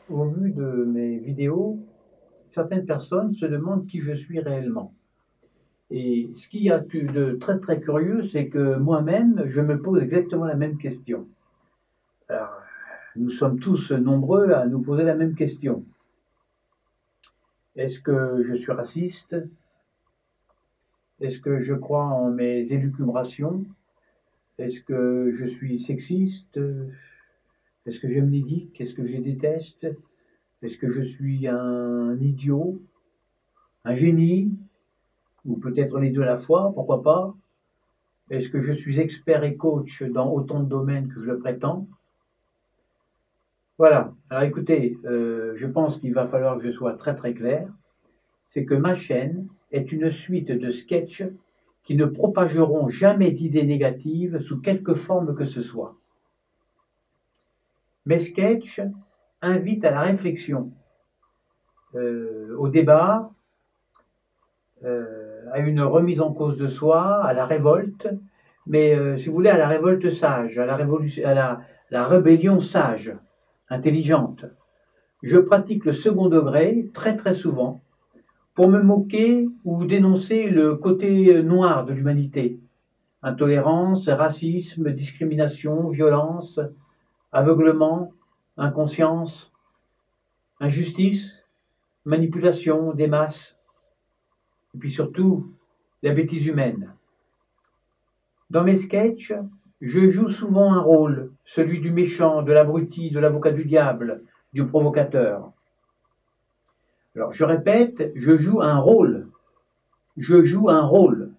Au vu de mes vidéos, certaines personnes se demandent qui je suis réellement. Et ce qu'il y a de très très curieux, c'est que moi-même, je me pose exactement la même question. Alors, nous sommes tous nombreux à nous poser la même question. Est-ce que je suis raciste? Est-ce que je crois en mes élucubrations? Est-ce que je suis sexiste? Est-ce que j'aime les geeks? Est-ce que je les déteste? Est-ce que je suis un idiot? Un génie? Ou peut-être les deux à la fois, pourquoi pas? Est-ce que je suis expert et coach dans autant de domaines que je le prétends? Voilà. Alors écoutez, je pense qu'il va falloir que je sois très très clair. C'est que ma chaîne est une suite de sketchs qui ne propageront jamais d'idées négatives sous quelque forme que ce soit. Mes sketchs invitent à la réflexion, au débat, à une remise en cause de soi, à la révolte, mais si vous voulez, à la révolte sage, à la rébellion sage, intelligente. Je pratique le second degré très très souvent pour me moquer ou dénoncer le côté noir de l'humanité. Intolérance, racisme, discrimination, violence, aveuglement, inconscience, injustice, manipulation des masses, et puis surtout la bêtise humaine. Dans mes sketchs, je joue souvent un rôle, celui du méchant, de l'abruti, de l'avocat du diable, du provocateur. Alors je répète, je joue un rôle. Je joue un rôle.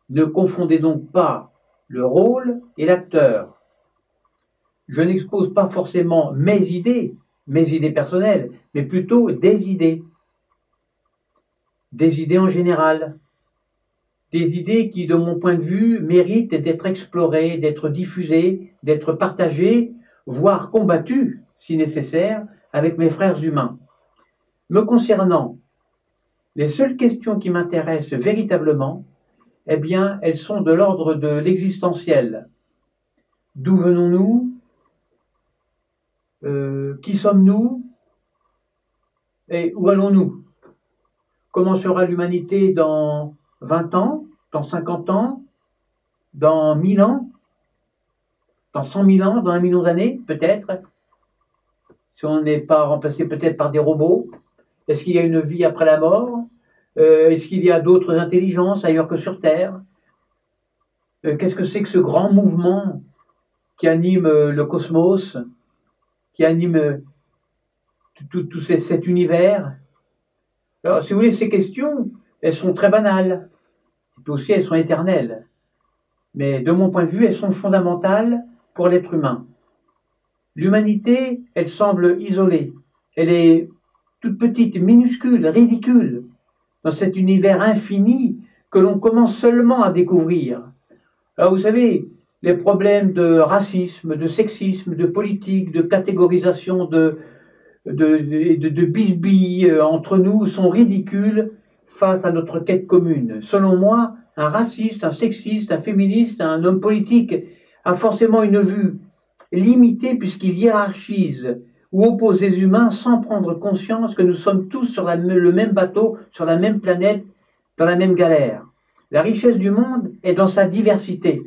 Ne confondez donc pas le rôle et l'acteur. Je n'expose pas forcément mes idées personnelles, mais plutôt des idées en général, des idées qui, de mon point de vue, méritent d'être explorées, d'être diffusées, d'être partagées, voire combattues, si nécessaire, avec mes frères humains. Me concernant, les seules questions qui m'intéressent véritablement, eh bien, elles sont de l'ordre de l'existentiel. D'où venons-nous? Qui sommes-nous? Et où allons-nous? Comment sera l'humanité dans 20 ans, dans 50 ans, dans 1000 ans, dans 100 000 ans, dans 1 million d'années, peut-être, si on n'est pas remplacé peut-être par des robots? Est-ce qu'il y a une vie après la mort? Est-ce qu'il y a d'autres intelligences ailleurs que sur Terre? Qu'est-ce que c'est que ce grand mouvement qui anime le cosmos, qui anime tout cet univers? Alors, si vous voulez, ces questions, elles sont très banales, et puis aussi elles sont éternelles. Mais de mon point de vue, elles sont fondamentales pour l'être humain. L'humanité, elle semble isolée. Elle est toute petite, minuscule, ridicule, dans cet univers infini que l'on commence seulement à découvrir. Alors vous savez, les problèmes de racisme, de sexisme, de politique, de catégorisation, de bisbilles entre nous sont ridicules face à notre quête commune. Selon moi, un raciste, un sexiste, un féministe, un homme politique a forcément une vue limitée puisqu'il hiérarchise ou oppose les humains sans prendre conscience que nous sommes tous sur le même bateau, sur la même planète, dans la même galère. La richesse du monde est dans sa diversité.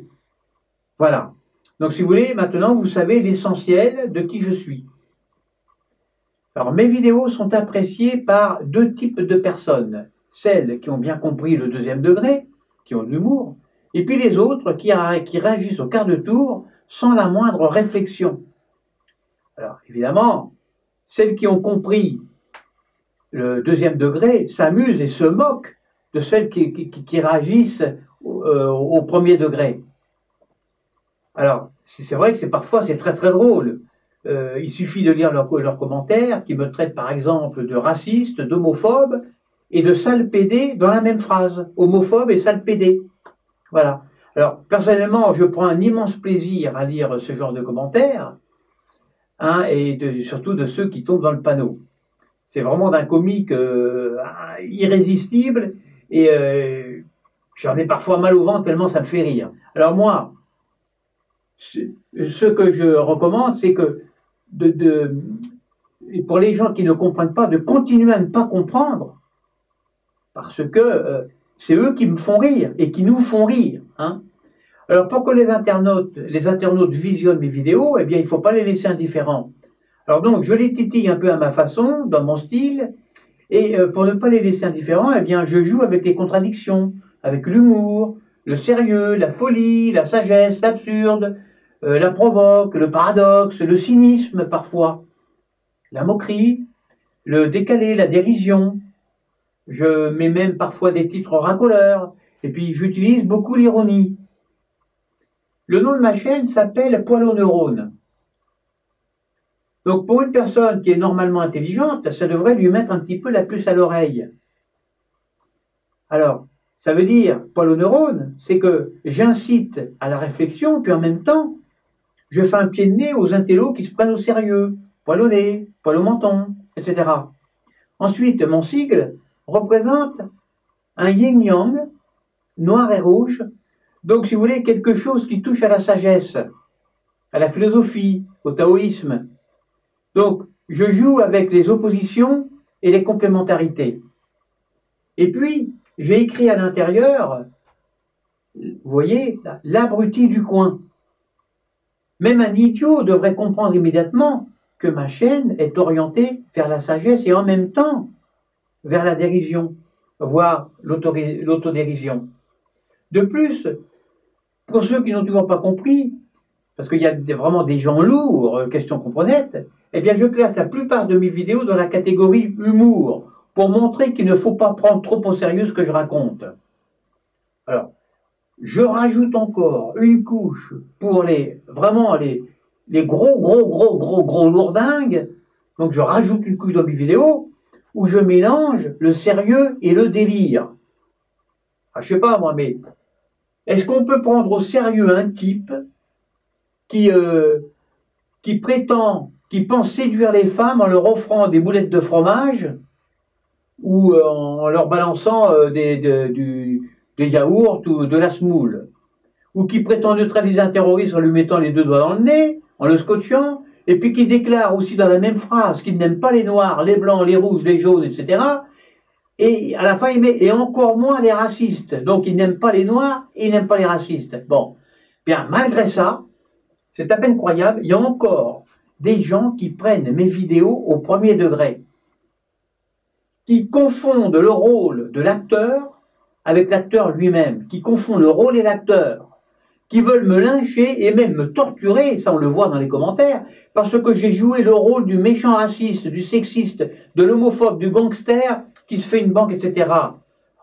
Voilà. Donc si vous voulez, maintenant vous savez l'essentiel de qui je suis. Alors mes vidéos sont appréciées par deux types de personnes. Celles qui ont bien compris le deuxième degré, qui ont de l'humour, et puis les autres qui réagissent au quart de tour sans la moindre réflexion. Alors évidemment, celles qui ont compris le deuxième degré s'amusent et se moquent de celles qui réagissent au premier degré. Alors, c'est vrai que parfois c'est très très drôle. Il suffit de lire leurs commentaires qui me traitent par exemple de raciste, d'homophobe et de sale pédé dans la même phrase. Homophobe et sale pédé. Voilà. Alors, personnellement, je prends un immense plaisir à lire ce genre de commentaires, hein, et surtout de ceux qui tombent dans le panneau. C'est vraiment d'un comique irrésistible et j'en ai parfois mal au ventre tellement ça me fait rire. Alors moi, ce que je recommande, c'est que pour les gens qui ne comprennent pas, de continuer à ne pas comprendre, parce que c'est eux qui me font rire et qui nous font rire. Hein. Alors pour que les internautes visionnent mes vidéos, eh bien il ne faut pas les laisser indifférents. Alors donc je les titille un peu à ma façon, dans mon style, et pour ne pas les laisser indifférents, eh bien je joue avec les contradictions, avec l'humour, le sérieux, la folie, la sagesse, l'absurde, la provoque, le paradoxe, le cynisme parfois, la moquerie, le décalé, la dérision. Je mets même parfois des titres racoleurs, et puis j'utilise beaucoup l'ironie. Le nom de ma chaîne s'appelle Poil aux neurones. Donc pour une personne qui est normalement intelligente, ça devrait lui mettre un petit peu la puce à l'oreille. Alors, ça veut dire, poil aux neurones, c'est que j'incite à la réflexion, puis en même temps, je fais un pied de nez aux intellos qui se prennent au sérieux, poil au nez, poil au menton, etc. Ensuite, mon sigle représente un yin-yang, noir et rouge, donc si vous voulez, quelque chose qui touche à la sagesse, à la philosophie, au taoïsme. Donc, je joue avec les oppositions et les complémentarités. Et puis, j'ai écrit à l'intérieur, vous voyez, l'abruti du coin. Même un idiot devrait comprendre immédiatement que ma chaîne est orientée vers la sagesse et en même temps vers la dérision, voire l'autodérision. De plus, pour ceux qui n'ont toujours pas compris, parce qu'il y a vraiment des gens lourds, question comprenette, eh bien je classe la plupart de mes vidéos dans la catégorie humour, pour montrer qu'il ne faut pas prendre trop au sérieux ce que je raconte. Alors, je rajoute encore une couche pour vraiment les gros lourdingues, donc je rajoute une couche dans mes vidéos, où je mélange le sérieux et le délire. Ah, je sais pas moi, mais est-ce qu'on peut prendre au sérieux un type qui pense séduire les femmes en leur offrant des boulettes de fromage ou en leur balançant des yaourts ou de la semoule, ou qui prétend neutraliser un terroriste en lui mettant les deux doigts dans le nez, en le scotchant, et puis qui déclare aussi dans la même phrase qu'il n'aime pas les noirs, les blancs, les rouges, les jaunes, etc. Et à la fin, il met et encore moins les racistes. Donc il n'aime pas les noirs et il n'aime pas les racistes. Bon, bien malgré ça, c'est à peine croyable, il y a encore des gens qui prennent mes vidéos au premier degré, qui confondent le rôle de l'acteur avec l'acteur lui-même, qui confondent le rôle et l'acteur, qui veulent me lyncher et même me torturer, ça on le voit dans les commentaires, parce que j'ai joué le rôle du méchant raciste, du sexiste, de l'homophobe, du gangster qui se fait une banque, etc.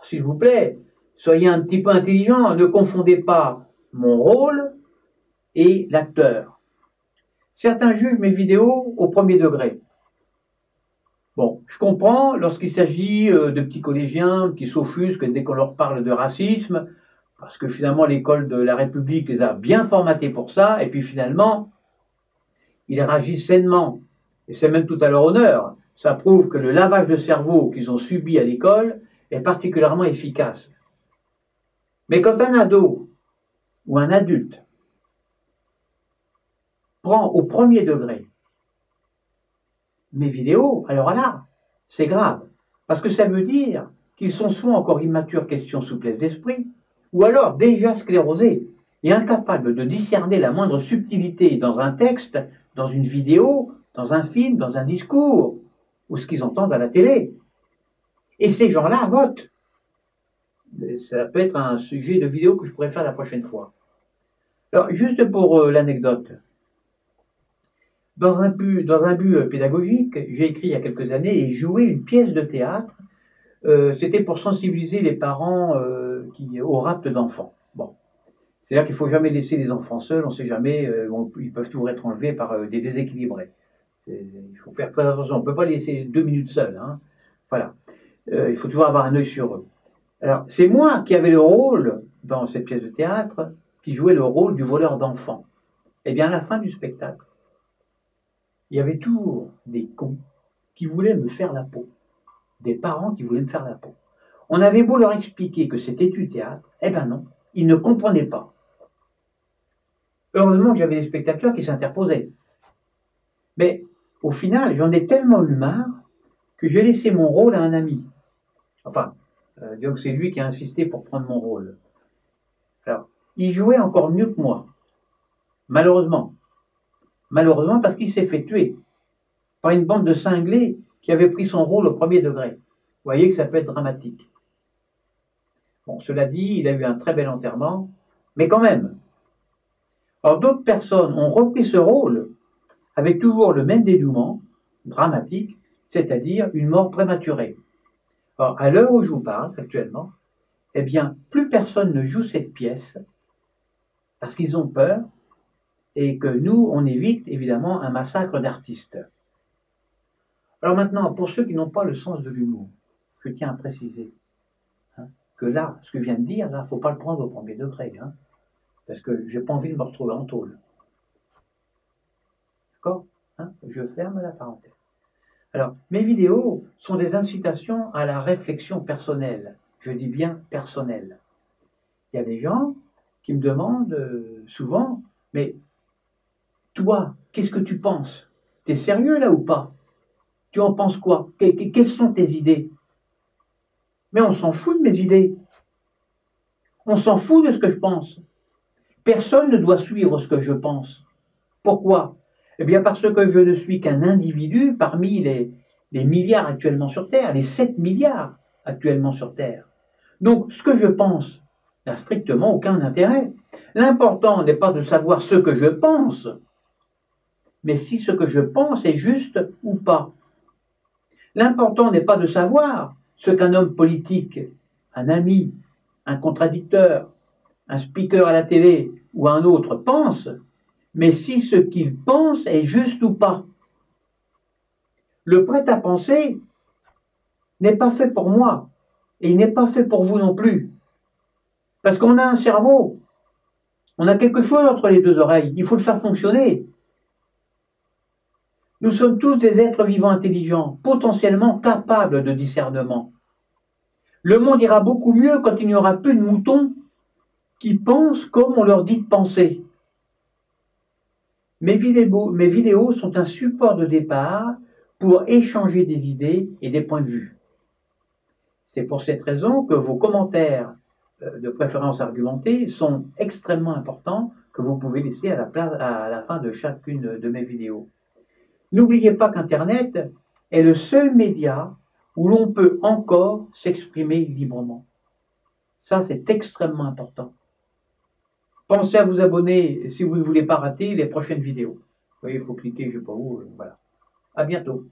S'il vous plaît, soyez un petit peu intelligent, ne confondez pas mon rôle et l'acteur. Certains jugent mes vidéos au premier degré. Bon, je comprends lorsqu'il s'agit de petits collégiens qui s'offusquent dès qu'on leur parle de racisme, parce que finalement l'école de la République les a bien formatés pour ça, et puis finalement, ils réagissent sainement, et c'est même tout à leur honneur. Ça prouve que le lavage de cerveau qu'ils ont subi à l'école est particulièrement efficace. Mais quand un ado ou un adulte prend au premier degré mes vidéos, alors là, c'est grave. Parce que ça veut dire qu'ils sont soit encore immatures, question souplesse d'esprit, ou alors déjà sclérosés et incapables de discerner la moindre subtilité dans un texte, dans une vidéo, dans un film, dans un discours, ou ce qu'ils entendent à la télé. Et ces gens-là votent. Ça peut être un sujet de vidéo que je pourrais faire la prochaine fois. Alors, juste pour l'anecdote, dans un but pédagogique, j'ai écrit il y a quelques années et joué une pièce de théâtre. C'était pour sensibiliser les parents au rapt d'enfants. Bon, c'est-à-dire qu'il ne faut jamais laisser les enfants seuls, on ne sait jamais, ils peuvent toujours être enlevés par des déséquilibrés. Il faut faire très attention, on ne peut pas les laisser 2 minutes seuls. Hein. Voilà, il faut toujours avoir un œil sur eux. Alors, c'est moi qui avais le rôle, dans cette pièce de théâtre, qui jouait le rôle du voleur d'enfants. Eh bien, à la fin du spectacle, il y avait toujours des cons qui voulaient me faire la peau. Des parents qui voulaient me faire la peau. On avait beau leur expliquer que c'était du théâtre, eh ben non, ils ne comprenaient pas. Heureusement que j'avais des spectateurs qui s'interposaient. Mais au final, j'en ai tellement eu marre que j'ai laissé mon rôle à un ami. Enfin, disons que c'est lui qui a insisté pour prendre mon rôle. Alors, il jouait encore mieux que moi, malheureusement. Malheureusement parce qu'il s'est fait tuer par une bande de cinglés qui avait pris son rôle au premier degré. Vous voyez que ça peut être dramatique. Bon, cela dit, il a eu un très bel enterrement, mais quand même. Alors d'autres personnes ont repris ce rôle avec toujours le même dénouement, dramatique, c'est-à-dire une mort prématurée. Alors, à l'heure où je vous parle actuellement, eh bien, plus personne ne joue cette pièce parce qu'ils ont peur et que nous, on évite évidemment un massacre d'artistes. Alors maintenant, pour ceux qui n'ont pas le sens de l'humour, je tiens à préciser que là, ce que je viens de dire, là, il ne faut pas le prendre au premier degré, parce que j'ai pas envie de me retrouver en tôle. D'accord? Je ferme la parenthèse. Alors, mes vidéos sont des incitations à la réflexion personnelle. Je dis bien personnelle. Il y a des gens qui me demandent souvent, mais toi, qu'est-ce que tu penses? T'es sérieux là ou pas? Tu en penses quoi? Quelles sont tes idées? Mais on s'en fout de mes idées. On s'en fout de ce que je pense. Personne ne doit suivre ce que je pense. Pourquoi? Eh bien parce que je ne suis qu'un individu parmi les milliards actuellement sur Terre, les 7 milliards actuellement sur Terre. Donc ce que je pense n'a strictement aucun intérêt. L'important n'est pas de savoir ce que je pense, mais si ce que je pense est juste ou pas. L'important n'est pas de savoir ce qu'un homme politique, un ami, un contradicteur, un speaker à la télé ou un autre pense, mais si ce qu'il pense est juste ou pas. Le prêt-à-penser n'est pas fait pour moi, et il n'est pas fait pour vous non plus. Parce qu'on a un cerveau, on a quelque chose entre les deux oreilles, il faut le faire fonctionner. Nous sommes tous des êtres vivants intelligents, potentiellement capables de discernement. Le monde ira beaucoup mieux quand il n'y aura plus de moutons qui pensent comme on leur dit de penser. Mes vidéos sont un support de départ pour échanger des idées et des points de vue. C'est pour cette raison que vos commentaires de préférence argumentée sont extrêmement importants, que vous pouvez laisser à la fin de chacune de mes vidéos. N'oubliez pas qu'Internet est le seul média où l'on peut encore s'exprimer librement. Ça, c'est extrêmement important. Pensez à vous abonner si vous ne voulez pas rater les prochaines vidéos. Vous voyez, il faut cliquer, je ne sais pas où, voilà. À bientôt.